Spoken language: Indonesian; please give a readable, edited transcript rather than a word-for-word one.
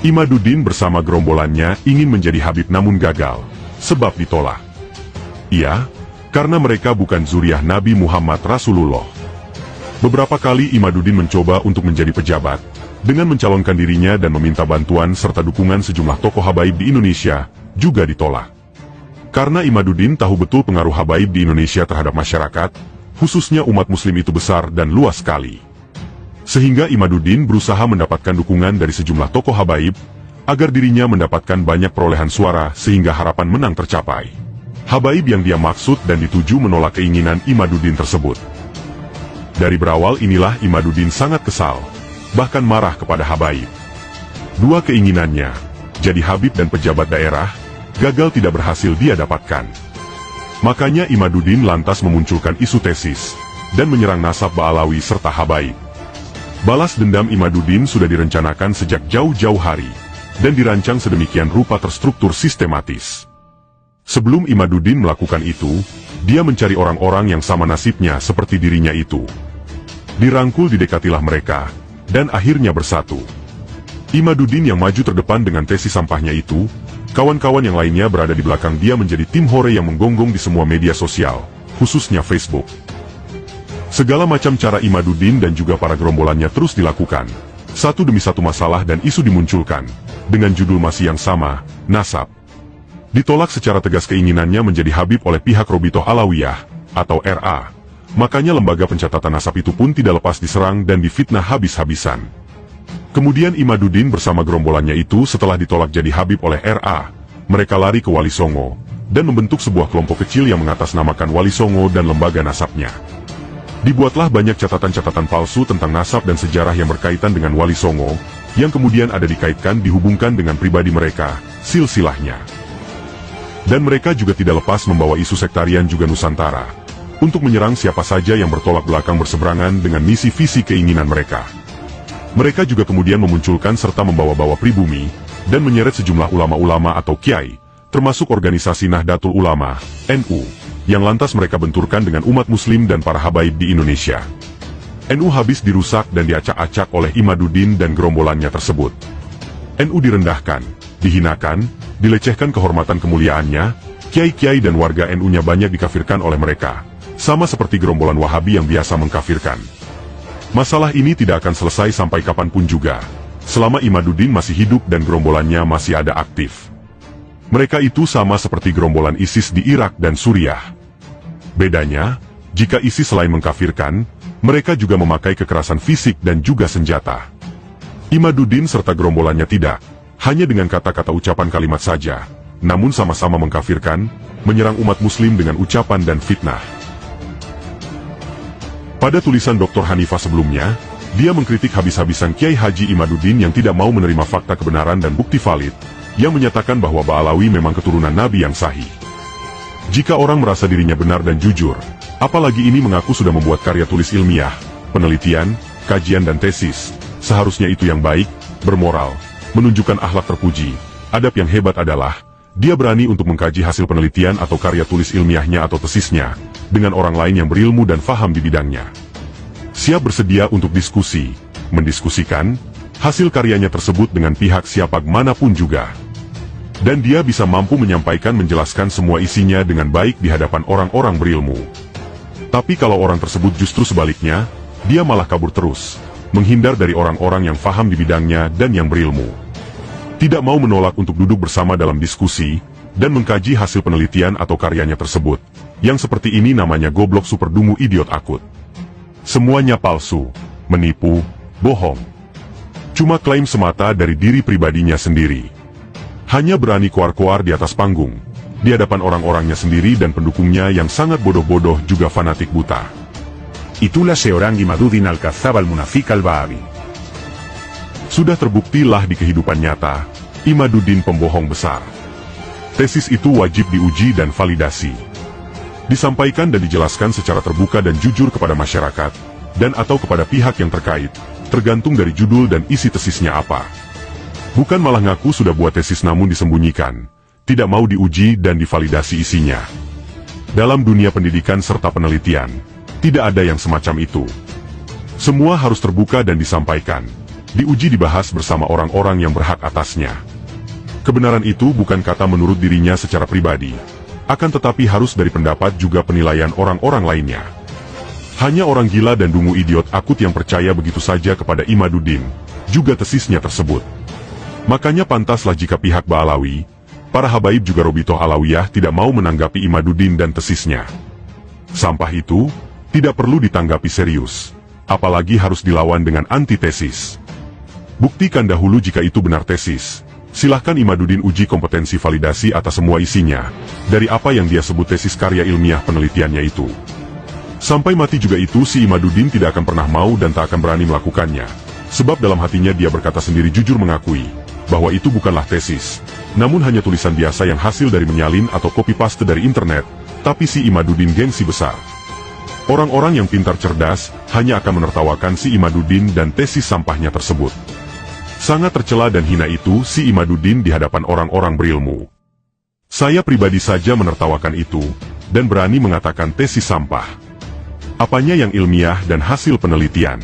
Imaduddin bersama gerombolannya ingin menjadi Habib namun gagal, sebab ditolak. Iya, karena mereka bukan zuriat Nabi Muhammad Rasulullah. Beberapa kali Imaduddin mencoba untuk menjadi pejabat, dengan mencalonkan dirinya dan meminta bantuan serta dukungan sejumlah tokoh habaib di Indonesia, juga ditolak. Karena Imaduddin tahu betul pengaruh habaib di Indonesia terhadap masyarakat, khususnya umat muslim itu besar dan luas sekali. Sehingga Imaduddin berusaha mendapatkan dukungan dari sejumlah tokoh habaib, agar dirinya mendapatkan banyak perolehan suara sehingga harapan menang tercapai. Habaib yang dia maksud dan dituju menolak keinginan Imaduddin tersebut. Dari berawal inilah Imaduddin sangat kesal, bahkan marah kepada habaib. Dua keinginannya, jadi habib dan pejabat daerah, gagal tidak berhasil dia dapatkan. Makanya Imaduddin lantas memunculkan isu tesis, dan menyerang nasab Ba'alawi serta habaib. Balas dendam Imaduddin sudah direncanakan sejak jauh-jauh hari, dan dirancang sedemikian rupa terstruktur sistematis. Sebelum Imaduddin melakukan itu, dia mencari orang-orang yang sama nasibnya seperti dirinya itu. Dirangkul didekatilah mereka, dan akhirnya bersatu. Imaduddin yang maju terdepan dengan tesis sampahnya itu, kawan-kawan yang lainnya berada di belakang dia menjadi tim hore yang menggonggong di semua media sosial, khususnya Facebook. Segala macam cara Imaduddin dan juga para gerombolannya terus dilakukan. Satu demi satu masalah dan isu dimunculkan, dengan judul masih yang sama, nasab. Ditolak secara tegas keinginannya menjadi habib oleh pihak Robitoh Alawiyah, atau RA. Makanya lembaga pencatatan nasab itu pun tidak lepas diserang dan difitnah habis-habisan. Kemudian Imaduddin bersama gerombolannya itu setelah ditolak jadi habib oleh RA, mereka lari ke Wali Songo, dan membentuk sebuah kelompok kecil yang mengatasnamakan Wali Songo dan lembaga nasabnya. Dibuatlah banyak catatan-catatan palsu tentang nasab dan sejarah yang berkaitan dengan Wali Songo, yang kemudian ada dikaitkan dihubungkan dengan pribadi mereka, silsilahnya. Dan mereka juga tidak lepas membawa isu sektarian juga Nusantara, untuk menyerang siapa saja yang bertolak belakang berseberangan dengan misi visi keinginan mereka. Mereka juga kemudian memunculkan serta membawa-bawa pribumi, dan menyeret sejumlah ulama-ulama atau kiai, termasuk organisasi Nahdlatul Ulama, NU, yang lantas mereka benturkan dengan umat muslim dan para habaib di Indonesia. NU habis dirusak dan diacak-acak oleh Imaduddin dan gerombolannya tersebut. NU direndahkan, dihinakan, dilecehkan kehormatan kemuliaannya, kiai-kiai dan warga NU-nya banyak dikafirkan oleh mereka, sama seperti gerombolan Wahabi yang biasa mengkafirkan. Masalah ini tidak akan selesai sampai kapanpun juga, selama Imaduddin masih hidup dan gerombolannya masih ada aktif. Mereka itu sama seperti gerombolan ISIS di Irak dan Suriah. Bedanya, jika ISIS selain mengkafirkan, mereka juga memakai kekerasan fisik dan juga senjata. Imaduddin serta gerombolannya tidak, hanya dengan kata-kata ucapan kalimat saja, namun sama-sama mengkafirkan, menyerang umat muslim dengan ucapan dan fitnah. Pada tulisan Dr. Hanifah sebelumnya, dia mengkritik habis-habisan Kiai Haji Imaduddin yang tidak mau menerima fakta kebenaran dan bukti valid, yang menyatakan bahwa Ba'alawi memang keturunan Nabi yang sahih. Jika orang merasa dirinya benar dan jujur, apalagi ini mengaku sudah membuat karya tulis ilmiah, penelitian, kajian dan tesis, seharusnya itu yang baik, bermoral, menunjukkan akhlak terpuji. Adab yang hebat adalah, dia berani untuk mengkaji hasil penelitian atau karya tulis ilmiahnya atau tesisnya, dengan orang lain yang berilmu dan faham di bidangnya. Siap bersedia untuk diskusi, mendiskusikan, hasil karyanya tersebut dengan pihak siapa manapun juga. Dan dia bisa mampu menyampaikan menjelaskan semua isinya dengan baik di hadapan orang-orang berilmu. Tapi kalau orang tersebut justru sebaliknya, dia malah kabur terus, menghindar dari orang-orang yang faham di bidangnya dan yang berilmu. Tidak mau menolak untuk duduk bersama dalam diskusi, dan mengkaji hasil penelitian atau karyanya tersebut, yang seperti ini namanya goblok super dungu idiot akut. Semuanya palsu, menipu, bohong. Cuma klaim semata dari diri pribadinya sendiri. Hanya berani koar-koar di atas panggung, di hadapan orang-orangnya sendiri dan pendukungnya yang sangat bodoh-bodoh juga fanatik buta. Itulah seorang Imaduddin al-Kadzdzab al-Munafiq al-Wahabi. Sudah terbuktilah di kehidupan nyata, Imaduddin pembohong besar. Tesis itu wajib diuji dan validasi. Disampaikan dan dijelaskan secara terbuka dan jujur kepada masyarakat, dan atau kepada pihak yang terkait, tergantung dari judul dan isi tesisnya apa. Bukan malah ngaku sudah buat tesis namun disembunyikan, tidak mau diuji dan divalidasi isinya. Dalam dunia pendidikan serta penelitian, tidak ada yang semacam itu. Semua harus terbuka dan disampaikan, diuji dibahas bersama orang-orang yang berhak atasnya. Kebenaran itu bukan kata menurut dirinya secara pribadi, akan tetapi harus dari pendapat juga penilaian orang-orang lainnya. Hanya orang gila dan dungu idiot akut yang percaya begitu saja kepada Imaduddin, juga tesisnya tersebut. Makanya pantaslah jika pihak Ba'alawi, para habaib juga Robitoh Alawiyah tidak mau menanggapi Imaduddin dan tesisnya. Sampah itu tidak perlu ditanggapi serius, apalagi harus dilawan dengan antitesis. Buktikan dahulu jika itu benar tesis. Silahkan Imaduddin uji kompetensi validasi atas semua isinya, dari apa yang dia sebut tesis karya ilmiah penelitiannya itu. Sampai mati juga itu si Imaduddin tidak akan pernah mau dan tak akan berani melakukannya, sebab dalam hatinya dia berkata sendiri jujur mengakui, bahwa itu bukanlah tesis, namun hanya tulisan biasa yang hasil dari menyalin atau copy-paste dari internet, tapi si Imaduddin gengsi besar. Orang-orang yang pintar cerdas, hanya akan menertawakan si Imaduddin dan tesis sampahnya tersebut. Sangat tercela dan hina itu si Imaduddin di hadapan orang-orang berilmu. Saya pribadi saja menertawakan itu, dan berani mengatakan tesis sampah. Apanya yang ilmiah dan hasil penelitian?